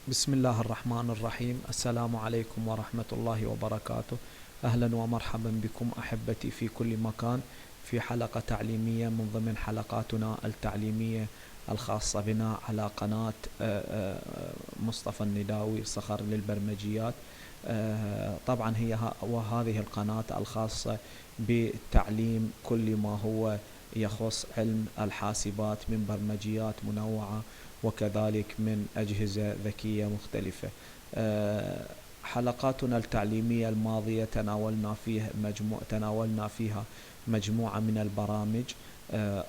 بسم الله الرحمن الرحيم. السلام عليكم ورحمة الله وبركاته. أهلا ومرحبا بكم أحبتي في كل مكان، في حلقة تعليمية من ضمن حلقاتنا التعليمية الخاصة بنا على قناة مصطفى النداوي صخر للبرمجيات. طبعا وهذه القناة الخاصة بتعليم كل ما هو يخص علم الحاسبات من برمجيات منوعة، وكذلك من أجهزة ذكية مختلفة. حلقاتنا التعليمية الماضية تناولنا فيها مجموعة من البرامج.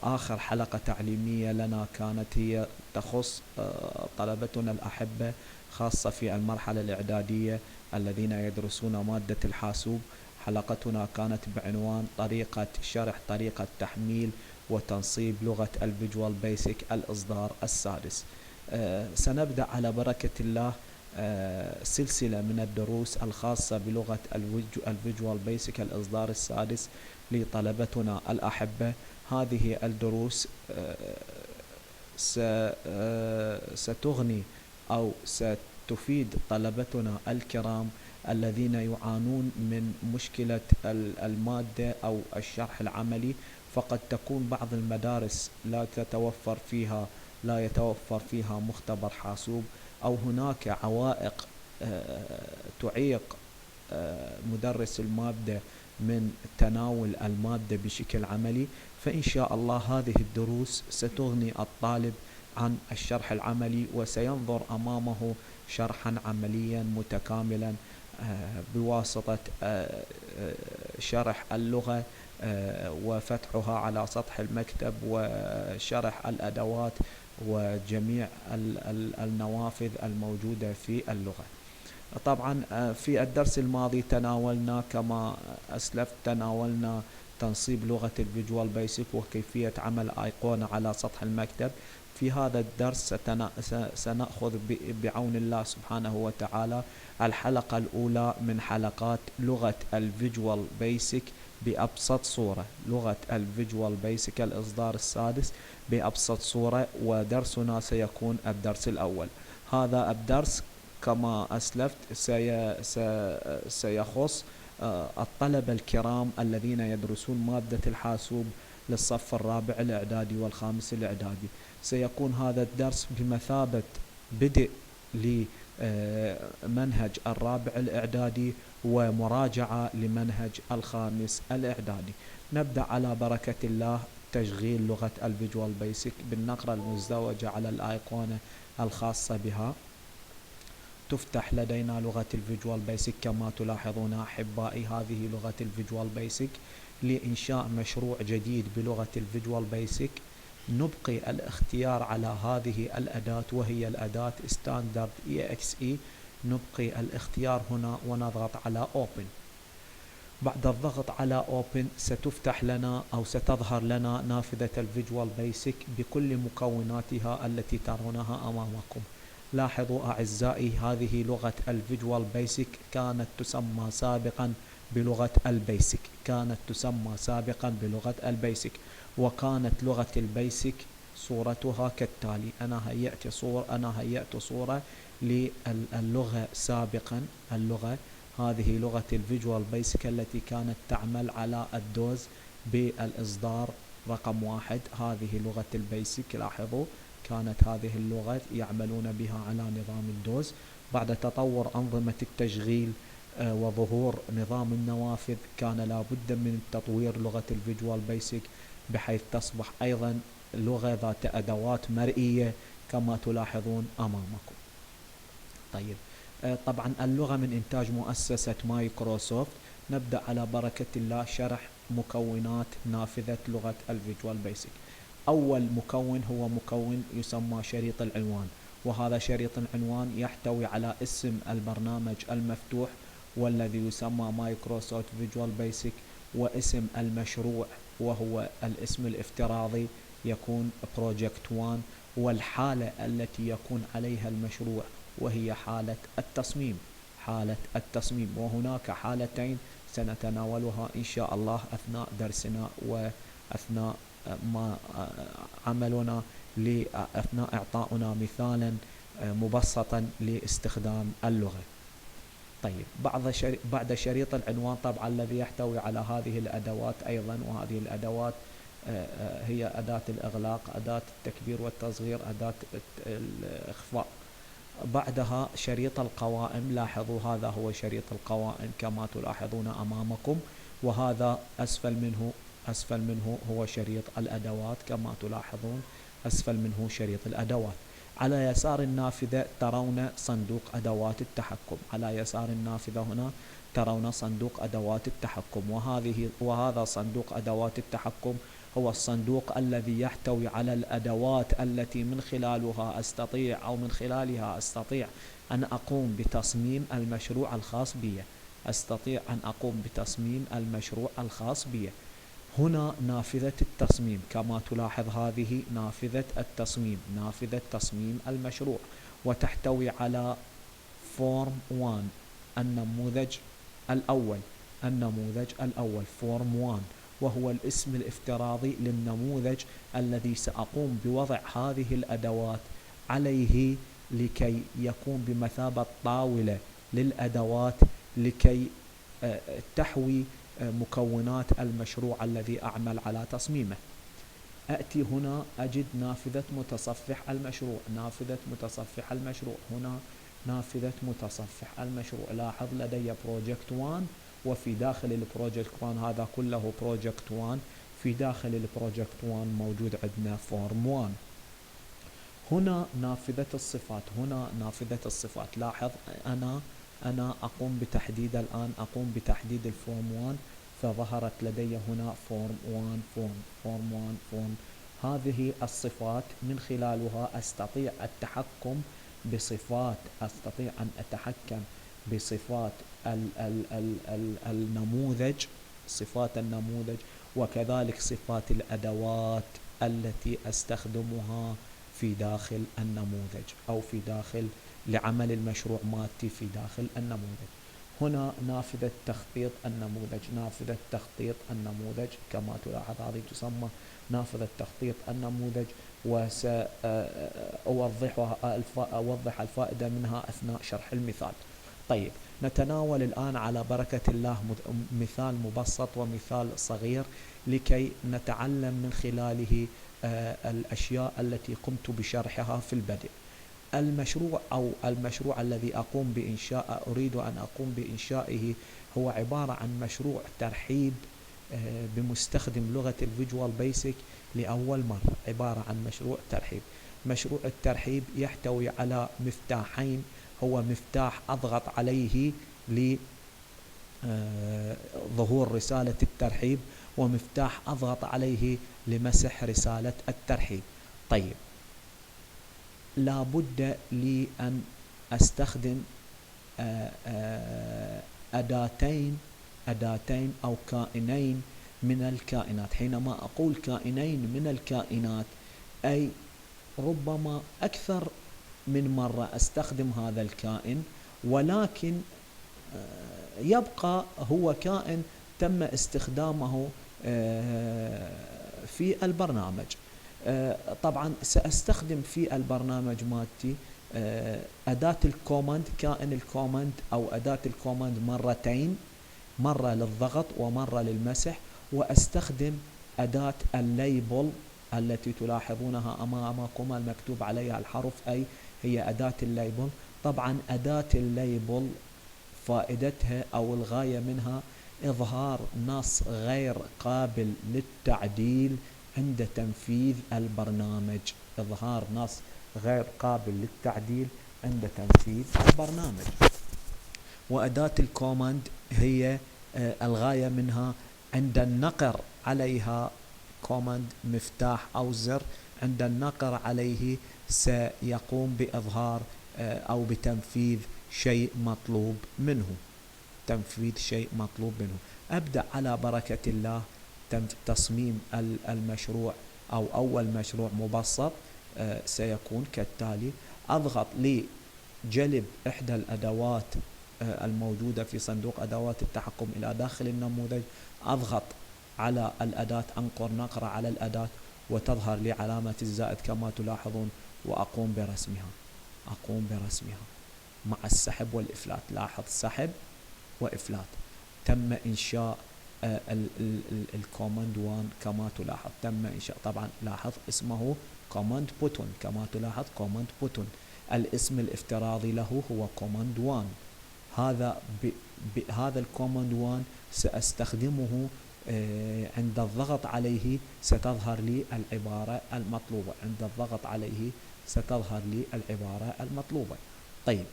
آخر حلقة تعليمية لنا كانت هي تخص طلبتنا الأحبة، خاصة في المرحلة الإعدادية الذين يدرسون مادة الحاسوب. حلقتنا كانت بعنوان طريقة تحميل وتنصيب لغة الفيجوال بيسك الإصدار السادس. سنبدأ على بركة الله سلسلة من الدروس الخاصة بلغة الفيجوال بيسك الإصدار السادس لطلبتنا الأحبة. هذه الدروس ستغني أو ستفيد طلبتنا الكرام الذين يعانون من مشكلة المادة أو الشرح العملي. فقد تكون بعض المدارس لا يتوفر فيها مختبر حاسوب، أو هناك عوائق تعيق مدرس المادة من تناول المادة بشكل عملي. فإن شاء الله هذه الدروس ستغني الطالب عن الشرح العملي، وسينظر أمامه شرحا عمليا متكاملا بواسطة شرح اللغة وفتحها على سطح المكتب، وشرح الأدوات وجميع النوافذ الموجودة في اللغة. طبعا في الدرس الماضي كما أسلفت تناولنا تنصيب لغة الفيجوال بيسك وكيفية عمل أيقونة على سطح المكتب. في هذا الدرس سنأخذ بعون الله سبحانه وتعالى الحلقة الأولى من حلقات لغة الفيجوال بيسك بأبسط صورة، لغة الفيجوال بيسك الإصدار السادس بأبسط صورة، ودرسنا سيكون الدرس الأول. هذا الدرس كما أسلفت سيخص الطلبة الكرام الذين يدرسون مادة الحاسوب للصف الرابع الإعدادي والخامس الإعدادي. سيكون هذا الدرس بمثابة بدء لمنهج الرابع الإعدادي ومراجعة لمنهج الخامس الإعدادي. نبدأ على بركة الله. تشغيل لغة الفيجوال بيسك بالنقرة المزدوجة على الأيقونة الخاصة بها. تفتح لدينا لغة الفيجوال بيسك كما تلاحظون أحبائي. هذه لغة الفيجوال بيسك. لإنشاء مشروع جديد بلغة الفيجوال بيسك نبقي الاختيار على هذه الأداة، وهي الأداة ستاندرد EXE. نبقي الاختيار هنا ونضغط على Open. بعد الضغط على Open ستفتح لنا أو ستظهر لنا نافذة الفيجوال بيسك بكل مكوناتها التي ترونها أمامكم. لاحظوا أعزائي، هذه لغة الفيجوال بيسك كانت تسمى سابقا بلغة البيسك. وكانت لغة البيسك صورتها كالتالي. أنا هيأت صورة للغة سابقا. هذه لغة الفيجوال بيسك التي كانت تعمل على الدوز بالإصدار رقم 1. هذه لغة البيسك. لاحظوا كانت هذه اللغة يعملون بها على نظام الدوز. بعد تطور أنظمة التشغيل وظهور نظام النوافذ كان لابد من تطوير لغة الفيجوال بيسك بحيث تصبح أيضا لغة ذات أدوات مرئية كما تلاحظون أمامكم. طيب، طبعا اللغة من إنتاج مؤسسة مايكروسوفت. نبدأ على بركة الله شرح مكونات نافذة لغة الفيجوال بيسك. أول مكون هو مكون يسمى شريط العنوان، وهذا شريط العنوان يحتوي على اسم البرنامج المفتوح والذي يسمى مايكروسوفت فيجوال بيسك، واسم المشروع وهو الاسم الافتراضي يكون بروجكت 1، والحالة التي يكون عليها المشروع وهي حالة التصميم. وهناك حالتين سنتناولها إن شاء الله أثناء درسنا وأثناء ما عملنا أثناء إعطاؤنا مثالا مبسطا لاستخدام اللغة. طيب بعد شريط العنوان طبعا الذي يحتوي على هذه الأدوات أيضا، وهذه الأدوات هي أداة الإغلاق، أداة التكبير والتصغير، أداة الإخفاء. بعدها شريط القوائم، لاحظوا هذا هو شريط القوائم كما تلاحظون أمامكم، وهذا أسفل منه هو شريط الأدوات كما تلاحظون، أسفل منه شريط الأدوات. على يسار النافذة ترون صندوق أدوات التحكم، على يسار النافذة هنا ترون صندوق أدوات التحكم، وهذا صندوق أدوات التحكم هو الصندوق الذي يحتوي على الأدوات التي من خلالها أستطيع أن أقوم بتصميم المشروع الخاص بي. هنا نافذة التصميم كما تلاحظ، هذه نافذة التصميم، نافذة تصميم المشروع، وتحتوي على فورم 1 النموذج الأول فورم 1، وهو الاسم الافتراضي للنموذج الذي سأقوم بوضع هذه الأدوات عليه لكي يكون بمثابة طاولة للأدوات لكي تحوي مكونات المشروع الذي أعمل على تصميمه. أأتي هنا أجد نافذة متصفح المشروع، هنا نافذة متصفح المشروع. لاحظ لدي بروجكت 1، وفي داخل البروجكت 1 هذا كله بروجكت 1، في داخل البروجكت 1 موجود عندنا فورم 1. هنا نافذة الصفات، لاحظ أنا أقوم بتحديد الفورم 1، فظهرت لدي هنا فورم 1 هذه الصفات من خلالها أستطيع أن أتحكم بصفات النموذج، وكذلك صفات الأدوات التي أستخدمها في داخل النموذج أو في داخل لعمل المشروع مالتي في داخل النموذج. هنا نافذة تخطيط النموذج كما تلاحظ، هذه تسمى نافذة تخطيط النموذج، وسأوضح الفائدة منها أثناء شرح المثال. طيب نتناول الآن على بركة الله مثال مبسط ومثال صغير لكي نتعلم من خلاله الأشياء التي قمت بشرحها في البدء. المشروع الذي أريد أن أقوم بإنشائه هو عبارة عن مشروع ترحيب بمستخدم لغة الفيجوال بيسك لأول مرة، عبارة عن مشروع ترحيب. مشروع الترحيب يحتوي على مفتاحين، هو مفتاح أضغط عليه لظهور رسالة الترحيب، ومفتاح أضغط عليه لمسح رسالة الترحيب. طيب لا بد لي أن أستخدم أداتين أو كائنين من الكائنات. حينما أقول كائنين من الكائنات أي ربما أكثر من مرة أستخدم هذا الكائن، ولكن يبقى هو كائن تم استخدامه في البرنامج. طبعا سأستخدم في البرنامج مالتي أداة الكوماند، كائن الكوماند أو أداة الكوماند مرتين، مرة للضغط ومرة للمسح، وأستخدم أداة الليبل التي تلاحظونها أمامكم المكتوب عليها الحرف أي هي أداة الليبل. طبعا أداة الليبل فائدتها أو الغاية منها إظهار نص غير قابل للتعديل عند تنفيذ البرنامج، إظهار نص غير قابل للتعديل عند تنفيذ البرنامج. وأداة الكوماند هي الغاية منها عند النقر عليها، كوماند مفتاح أو زر، عند النقر عليه سيقوم بإظهار أو بتنفيذ شيء مطلوب منه، أبدأ على بركة الله تصميم المشروع أو أول مشروع مبسط سيكون كالتالي. أضغط لجلب إحدى الأدوات الموجودة في صندوق أدوات التحكم إلى داخل النموذج، أضغط على الأداة، أنقر نقرة على الأداة وتظهر لي علامة الزائد كما تلاحظون، وأقوم برسمها. أقوم برسمها مع السحب والإفلات. لاحظ سحب وإفلات. تم إنشاء الكوماند 1 كما تلاحظ. تم إنشاء، طبعا لاحظ اسمه كوماند بوتون كما تلاحظ كوماند بوتون. الاسم الافتراضي له هو كوماند 1. هذا الكوماند 1 سأستخدمه عند الضغط عليه ستظهر لي العبارة المطلوبة. عند الضغط عليه ستظهر لي العبارة المطلوبة. طيب،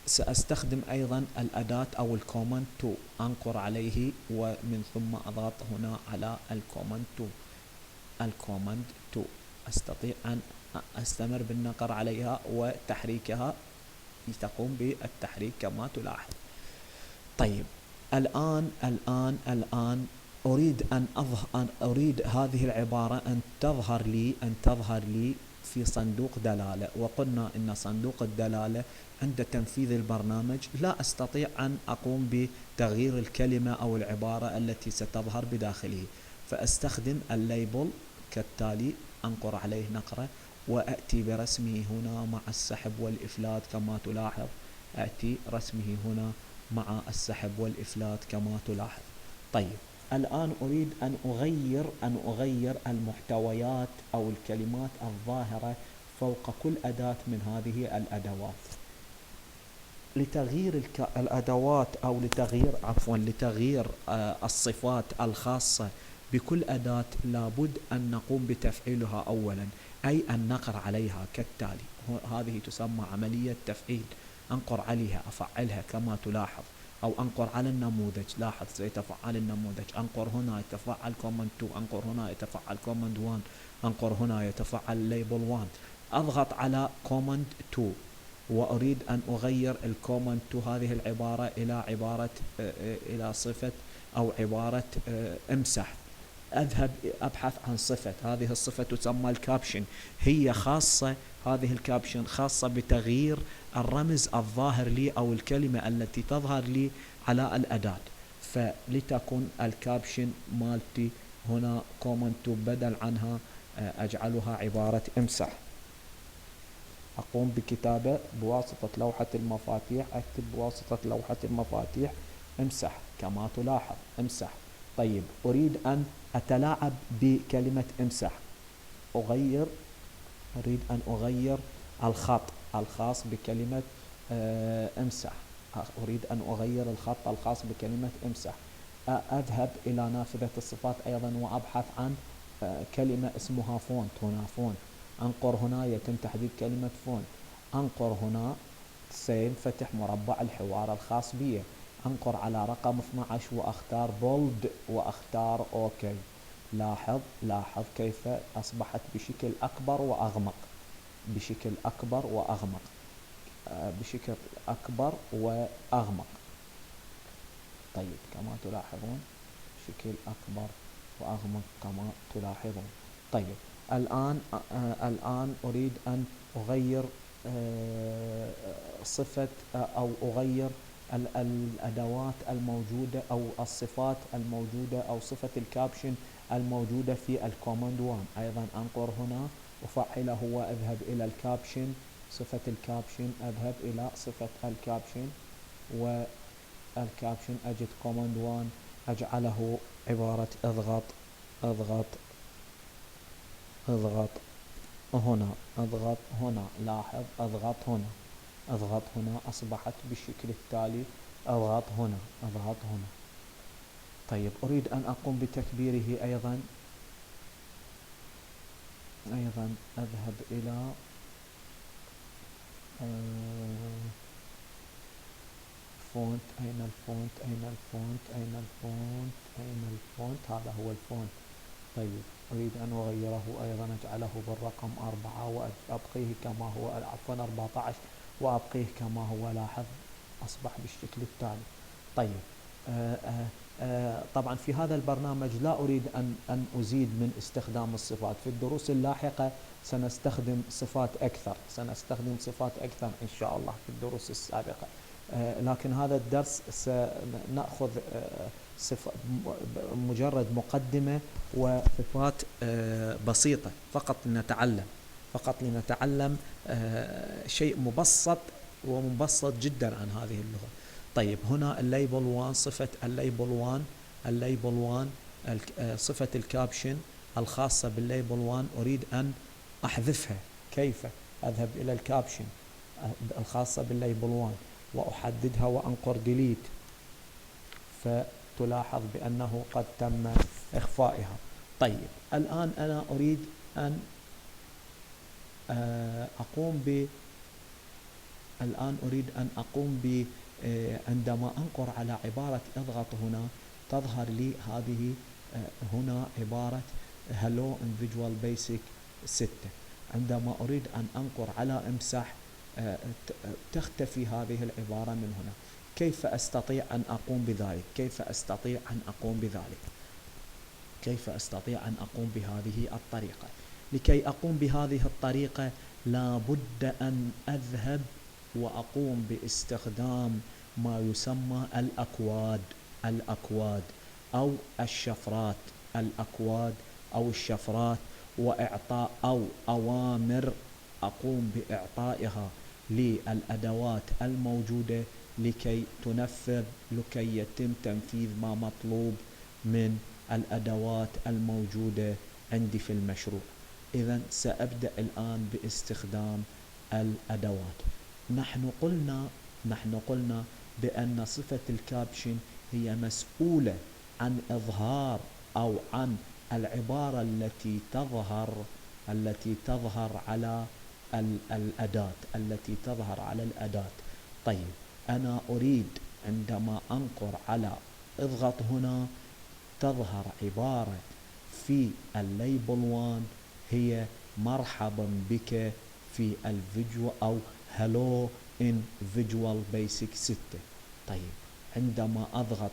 سأستخدم أيضا الأداة أو الكوماند 2 أنقر عليه ومن ثم أضغط هنا على الكوماند 2. الكوماند 2 أستطيع أن أستمر بالنقر عليها وتحريكها، تقوم بالتحريك كما تلاحظ. طيب، الآن أريد هذه العبارة أن تظهر لي في صندوق دلالة. وقلنا إن صندوق الدلالة عند تنفيذ البرنامج لا أستطيع أن أقوم بتغيير الكلمة أو العبارة التي ستظهر بداخله، فأستخدم الليبل كالتالي. أنقر عليه نقرة وأتي برسمه هنا مع السحب والإفلات كما تلاحظ. أتي رسمه هنا مع السحب والإفلات كما تلاحظ. طيب، الآن أريد أن أغير المحتويات أو الكلمات الظاهرة فوق كل أداة من هذه الأدوات. لتغيير الأدوات أو لتغيير الصفات الخاصة بكل أداة لابد أن نقوم بتفعيلها أولا، أي النقر عليها كالتالي. هذه تسمى عملية تفعيل. أنقر عليها، أفعلها كما تلاحظ، أو أنقر على النموذج. لاحظ سيتفعل النموذج. أنقر هنا يتفعل كوماند 2، أنقر هنا يتفعل كوماند 1، أنقر هنا يتفعل ليبل 1. أضغط على كوماند 2 وأريد أن أغير الكوماند 2 هذه العبارة إلى صفة أو عبارة امسح. أذهب أبحث عن صفة. هذه الصفة تسمى الكابشن. هي خاصة، هذه الكابشن خاصة بتغيير الرمز الظاهر لي أو الكلمة التي تظهر لي على الأداة. فلتكن الكابشن مالتي هنا كوماند 2 بدل عنها أجعلها عبارة امسح. أقوم بكتابة بواسطة لوحة المفاتيح. أكتب بواسطة لوحة المفاتيح امسح كما تلاحظ امسح. طيب، أريد أن أتلاعب بكلمة امسح. أريد أن أغير الخط الخاص بكلمة امسح. أريد أن أغير الخط الخاص بكلمة امسح. أذهب إلى نافذة الصفات أيضا وأبحث عن كلمة اسمها فونت. هنا فونت. أنقر هنا يتم تحديد كلمة فونت. أنقر هنا سينفتح مربع الحوار الخاص بي. أنقر على رقم 12 وأختار بولد وأختار أوكي. لاحظ كيف أصبحت بشكل أكبر وأغمق. بشكل أكبر وأغمق. بشكل أكبر وأغمق. طيب، كما تلاحظون بشكل أكبر وأغمق كما تلاحظون. طيب، الآن أريد أن أغير صفة أو أغير الأدوات الموجودة أو الصفات الموجودة أو صفة الكابشن الموجودة في الكوماند 1. أيضا أنقر هنا أفعله وأذهب إلى الكابشن. صفة الكابشن، أذهب إلى صفة الكابشن والكابشن أجد كوماند 1 أجعله عبارة اضغط هنا. اضغط هنا. لاحظ اضغط هنا أصبحت بالشكل التالي. اضغط هنا. طيب، أريد أن أقوم بتكبيره أيضا أذهب إلى فونت. أين الفونت؟ هذا هو الفونت. طيب، أريد أن أغيره أيضا أجعله بالرقم 4 وأبقيه كما هو، عفوا 14 وأبقيه كما هو. لاحظ أصبح بالشكل التالي. طيب، طبعا في هذا البرنامج لا أريد أن أزيد من استخدام الصفات. في الدروس اللاحقة سنستخدم صفات أكثر إن شاء الله في الدروس السابقة. لكن هذا الدرس سنأخذ مجرد مقدمة وصفات بسيطة فقط، نتعلم فقط لنتعلم شيء مبسط ومبسط جدا عن هذه اللغة. طيب هنا الليبل 1 صفة الليبل 1 صفة الكابشن الخاصة بالليبل 1 أريد أن أحذفها. كيف؟ أذهب إلى الكابشن الخاصة بالليبل 1 وأحددها وأنقر ديليت، فتلاحظ بأنه قد تم إخفائها. طيب الآن أنا أريد أن أقوم عندما أنقر على عبارة اضغط هنا تظهر لي هذه هنا عبارة hello in Visual Basic 6. عندما أريد أن أنقر على امسح تختفي هذه العبارة من هنا. كيف أستطيع أن أقوم بذلك؟ كيف أستطيع أن أقوم بهذه الطريقة؟ لكي أقوم بهذه الطريقة لا بد أن أذهب وأقوم باستخدام ما يسمى الأكواد أو الشفرات وإعطاء أو أوامر أقوم بإعطائها للأدوات الموجودة لكي يتم تنفيذ ما مطلوب من الأدوات الموجودة عندي في المشروع. إذن سأبدأ الآن باستخدام الأدوات. نحن قلنا بأن صفة الكابشن هي مسؤولة عن إظهار أو عن العبارة التي تظهر على الأداة. طيب أنا أريد عندما أنقر على اضغط هنا تظهر عبارة في الليبل 1 هي مرحبا بك في الفيجوال أو hello in Visual Basic 6. طيب عندما أضغط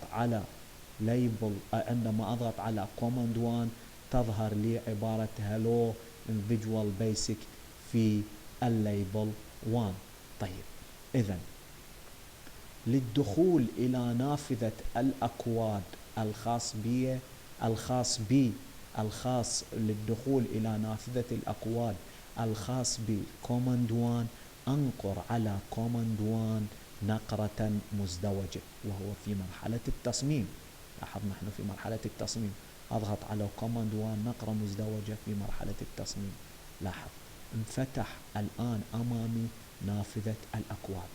على command 1 تظهر لي عبارة hello in Visual Basic في الليبل 1. طيب إذن للدخول إلى نافذة الأكواد للدخول إلى نافذة الأكواد الخاص بكوماند 1 أنقر على كوماند 1 نقرة مزدوجة وهو في مرحلة التصميم. لاحظ نحن في مرحلة التصميم، أضغط على كوماند 1 نقرة مزدوجة في مرحلة التصميم. لاحظ انفتح الآن أمامي نافذة الأكواد.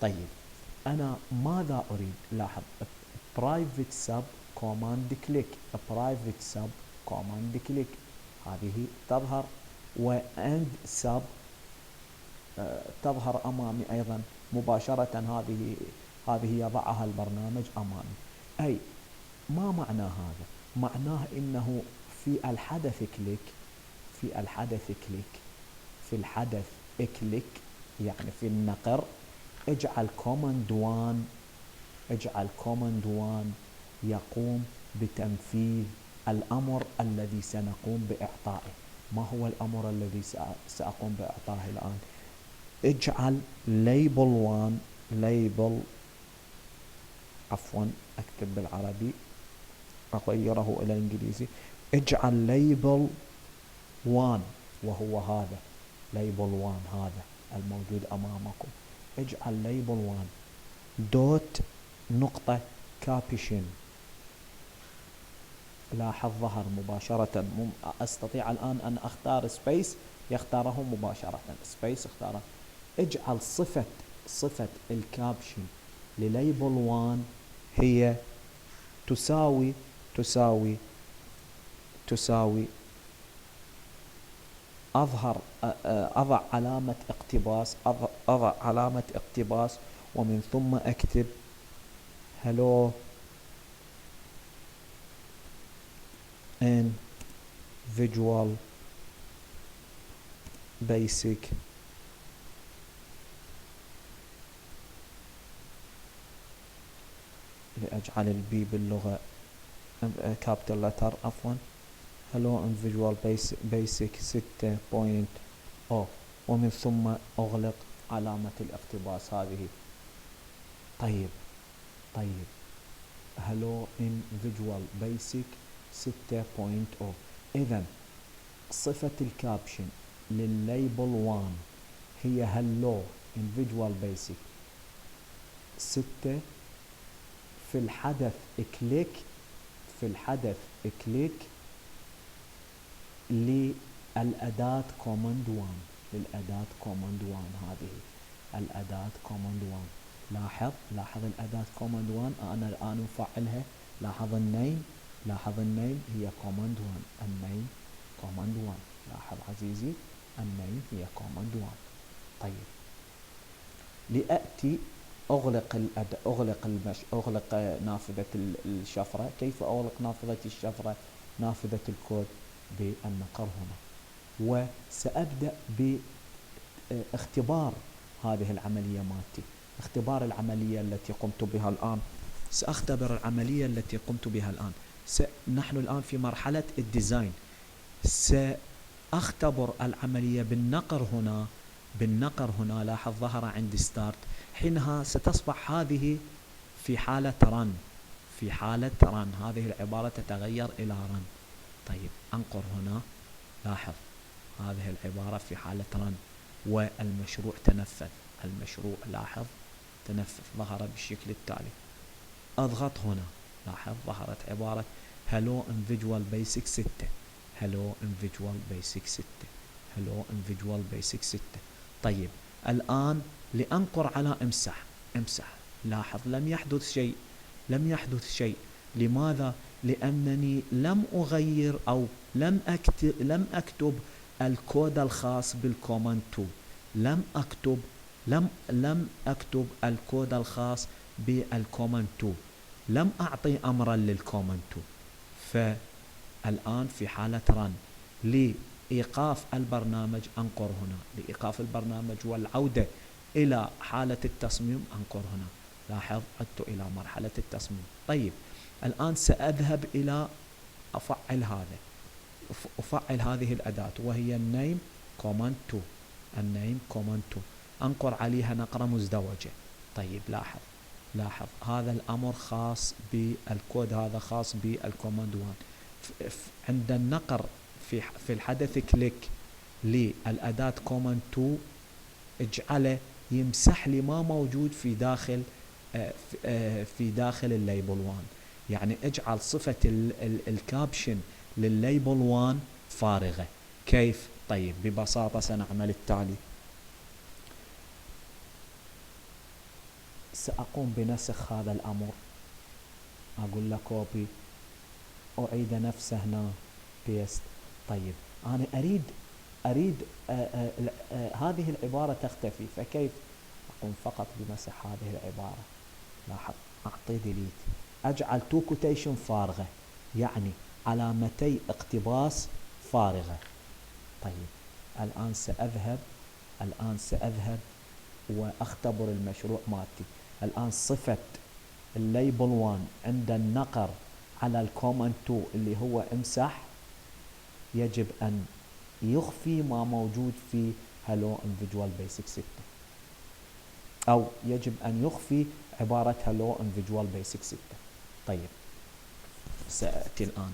طيب أنا ماذا أريد؟ لاحظ private sub command click هذه تظهر، وand sub تظهر أمامي أيضا مباشرة. هذه يضعها البرنامج أمامي. أي ما معنى هذا؟ معناه إنه في الحدث كليك يعني في النقر اجعل كوماند 1 يقوم بتنفيذ الأمر الذي سنقوم بإعطائه. ما هو الأمر الذي سأقوم بإعطائه الآن؟ اجعل أكتب بالعربي أغيره إلى الإنجليزي. اجعل ليبل 1 وهو هذا ليبل 1 هذا الموجود أمامكم. اجعل ليبل 1 دوت نقطة كابشن. لاحظ ظهر مباشرة. أستطيع الآن أن أختار سبيس يختاره مباشرة. سبيس اختاره. اجعل صفة الكابشن لليبل 1 هي تساوي أضع علامة اقتباس ومن ثم أكتب hello in Visual Basic لأجعل البي باللغة كابيتال لتر hello in Visual Basic 6.0 ومن ثم أغلق علامة الاقتباس هذه. طيب hello in Visual Basic 6.0. إذن صفة الكابشن للليبل 1 هي هلو individual basic 6 في الحدث كليك للأداة command 1 هذه الأداة command 1. لاحظ الأداة command 1 أنا الآن أفعلها. لاحظ النيم هي command 1. النيم command 1. لاحظ عزيزي النيم هي command 1. طيب لأتي أغلق نافذة الشفرة. كيف أغلق نافذة الشفرة؟ نافذة الكود بالنقر هنا، وسأبدأ باختبار هذه العملية مالتي. اختبار العملية التي قمت بها الآن. سأختبر العملية التي قمت بها الآن. نحن الآن في مرحلة الديزاين. سأختبر العملية بالنقر هنا. لاحظ ظهر عندي ستارت. حينها ستصبح هذه في حالة رن. هذه العبارة تتغير إلى رن. طيب أنقر هنا. لاحظ هذه العبارة في حالة رن والمشروع تنفذ. لاحظ تنفذ، ظهر بالشكل التالي. أضغط هنا. لاحظ ظهرت عبارة Hello Individual Basic 6. Hello Individual Basic 6. طيب الآن لأنقر على امسح. لاحظ لم يحدث شيء. لماذا؟ لأنني لم أغير أو لم أكتب الكود الخاص بالكوماند 2. لم أكتب الكود الخاص بالكوماند 2. لم أعطي أمرا للكوماند 2. فالآن في حالة رن. لإيقاف البرنامج أنقر هنا. لإيقاف البرنامج والعودة إلى حالة التصميم أنقر هنا. لاحظ عدت إلى مرحلة التصميم. طيب الآن سأذهب إلى أفعل هذه الأداة وهي النيم كوماند 2. أنقر عليها نقرة مزدوجة. طيب لاحظ هذا الأمر خاص بالكود، هذا خاص بالكوماند 1. عند النقر في الحدث كليك للأداة كوماند 2 اجعله يمسح لي ما موجود في داخل الليبل 1. يعني اجعل صفة الكابشن للليبل 1 فارغة. كيف؟ طيب ببساطة سنعمل التالي. سأقوم بنسخ هذا الأمر. أقول له كوبي، أعيد نفسه هنا بيست. طيب أنا أريد هذه العبارة تختفي. فكيف؟ أقوم فقط بمسح هذه العبارة. لاحظ أعطي ديليت. أجعل تو كوتيشن فارغة، يعني علامتي اقتباس فارغة. طيب الآن سأذهب وأختبر المشروع مالتي. الآن صفة الليبل 1 عند النقر على الكوماند 2 اللي هو امسح يجب أن يخفي ما موجود في Hello Individual Basic 6، أو يجب أن يخفي عبارة Hello Individual Basic 6. طيب سأتي الآن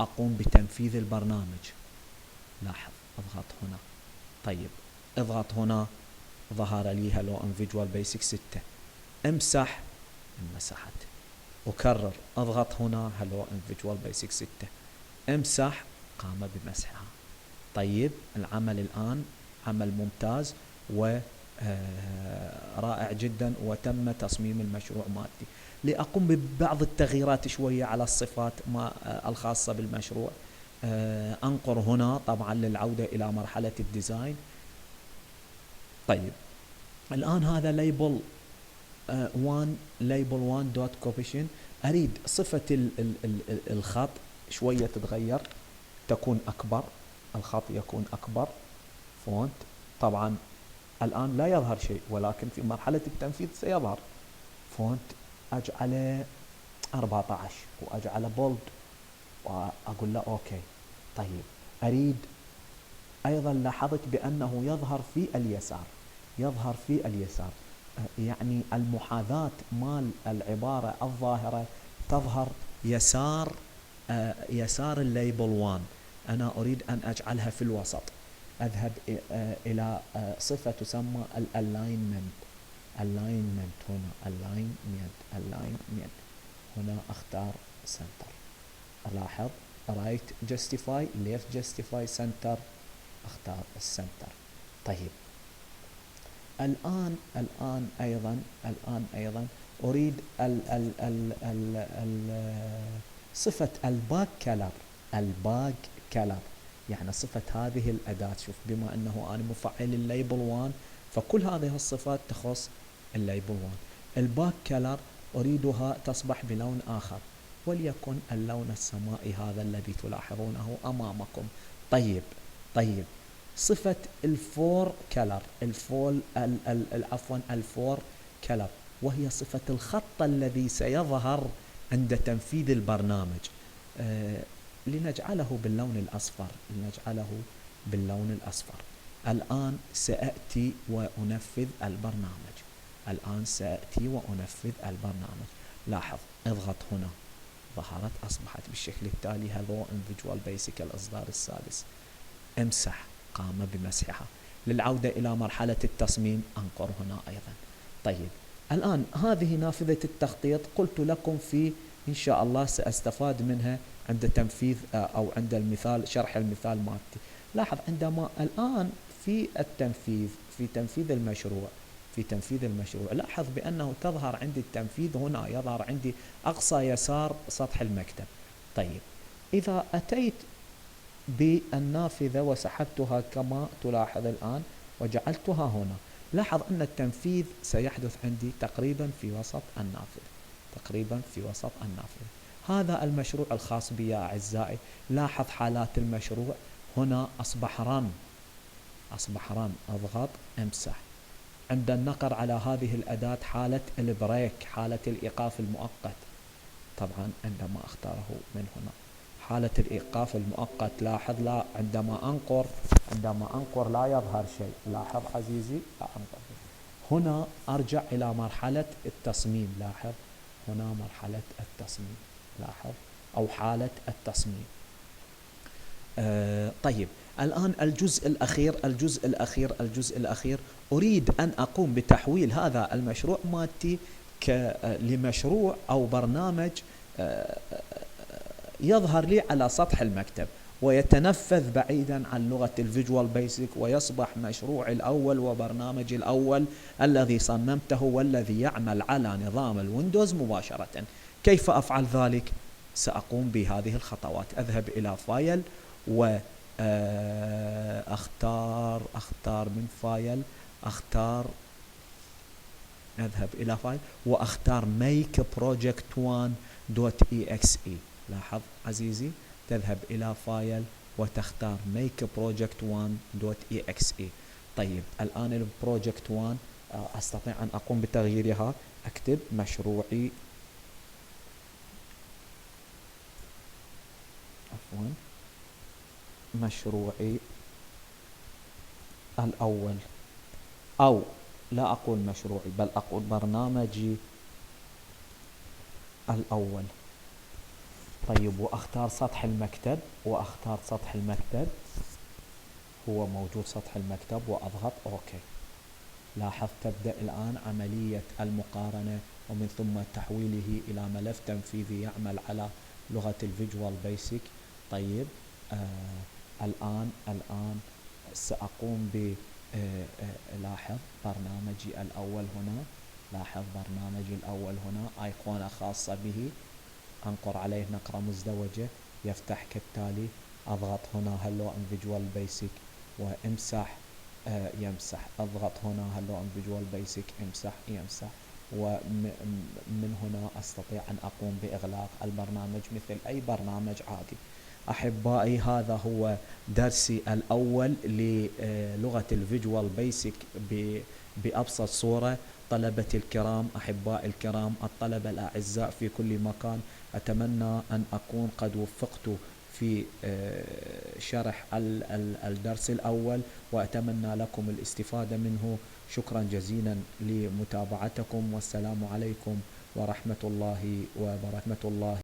أقوم بتنفيذ البرنامج. لاحظ أضغط هنا. طيب اضغط هنا، ظهر لي Hello Individual Basic 6. امسح، مسحت. أكرر، أضغط هنا Hello Individual Basic 6. امسح، قام بمسحها. طيب العمل الآن عمل ممتاز ورائع جدا، وتم تصميم المشروع مالتي. لأقوم ببعض التغييرات شوية على الصفات الخاصة بالمشروع. أنقر هنا طبعا للعودة إلى مرحلة الديزاين. طيب الآن هذا ليبل 1 دوت كوبيشن. أريد صفة الخط شوية تتغير، تكون أكبر، الخط يكون أكبر. فونت طبعا الآن لا يظهر شيء، ولكن في مرحلة التنفيذ سيظهر. فونت أجعله 14 وأجعله بولد وأقول له أوكي. طيب أريد أيضا، لاحظت بأنه يظهر في اليسار. يعني المحاذاة مال العبارة الظاهرة تظهر يسار الليبل 1. أنا أريد أن أجعلها في الوسط. أذهب إلى صفة تسمى الألاينمنت. alignment هنا alignment هنا أختار center. ألاحظ right justify left justify center، أختار السنتر. طيب الآن أيضا أريد صفة الباك كلر. يعني صفة هذه الأداة. شوف، بما أنه أنا مفعل الليبل 1 فكل هذه الصفات تخص الليبل 1. الباك كلر أريدها تصبح بلون آخر، وليكن اللون السمائي هذا الذي تلاحظونه أمامكم. طيب صفة الفور كلر، الفور كلر، وهي صفة الخط الذي سيظهر عند تنفيذ البرنامج. لنجعله باللون الأصفر. الآن سأأتي وأنفذ البرنامج. لاحظ، اضغط هنا، ظهرت، أصبحت بالشكل التالي. Hello in Visual Basic الإصدار السادس. امسح، قام بمسحها. للعودة إلى مرحلة التصميم أنقر هنا أيضا. طيب الآن هذه نافذة التخطيط، قلت لكم إن شاء الله سأستفاد منها عند تنفيذ أو عند المثال، شرح المثال مالتي. لاحظ، عندما الآن في تنفيذ المشروع لاحظ بأنه تظهر عندي التنفيذ هنا، يظهر عندي أقصى يسار سطح المكتب. طيب إذا أتيت بالنافذة وسحبتها كما تلاحظ الآن وجعلتها هنا، لاحظ أن التنفيذ سيحدث عندي تقريبا في وسط النافذة. هذا المشروع الخاص بي يا أعزائي. لاحظ حالات المشروع هنا أصبح رن. أضغط امسح. عند النقر على هذه الأداة حالة البريك، حالة الإيقاف المؤقت. طبعا عندما أختاره من هنا حالة الإيقاف المؤقت، لاحظ لا عندما أنقر لا يظهر شيء. لاحظ عزيزي، لا أنقر. هنا أرجع إلى مرحلة التصميم. لاحظ هنا مرحلة التصميم، لاحظ، أو حالة التصميم. طيب الآن الجزء الأخير أريد أن أقوم بتحويل هذا المشروع مالتي لمشروع أو برنامج يظهر لي على سطح المكتب ويتنفذ بعيدا عن لغة الفيجوال بيسك، ويصبح مشروعي الأول وبرنامجي الأول الذي صممته والذي يعمل على نظام الويندوز مباشرة. كيف أفعل ذلك؟ سأقوم بهذه الخطوات. أذهب إلى فايل أختار من فايل، أذهب إلى فايل وأختار make project 1.exe. لاحظ عزيزي، تذهب إلى فايل وتختار make project 1.exe. طيب الآن البروجكت 1 أستطيع أن أقوم بتغييرها. أكتب مشروعي الأول، أو لا أقول مشروعي بل أقول برنامجي الأول. طيب وأختار سطح المكتب، هو موجود سطح المكتب، وأضغط أوكي. لاحظ تبدأ الآن عملية المقارنة ومن ثم تحويله إلى ملف تنفيذي يعمل على لغة الفيجوال بيسك. طيب الآن سأقوم لاحظ برنامجي الأول هنا، أيقونة خاصة به، أنقر عليه نقرة مزدوجة يفتح كالتالي. أضغط هنا Hello in Visual Basic وامسح، يمسح. أضغط هنا Hello in Visual Basic، يمسح. ومن هنا أستطيع أن أقوم بإغلاق البرنامج مثل أي برنامج عادي. أحبائي، هذا هو درسي الأول للغة الفيجوال بيسك بأبسط صورة. طلبتي الكرام، أحبائي الكرام، الطلبة الأعزاء في كل مكان، أتمنى أن أكون قد وفقت في شرح الدرس الأول، وأتمنى لكم الاستفادة منه. شكرا جزيلا لمتابعتكم، والسلام عليكم ورحمة الله وبركاته.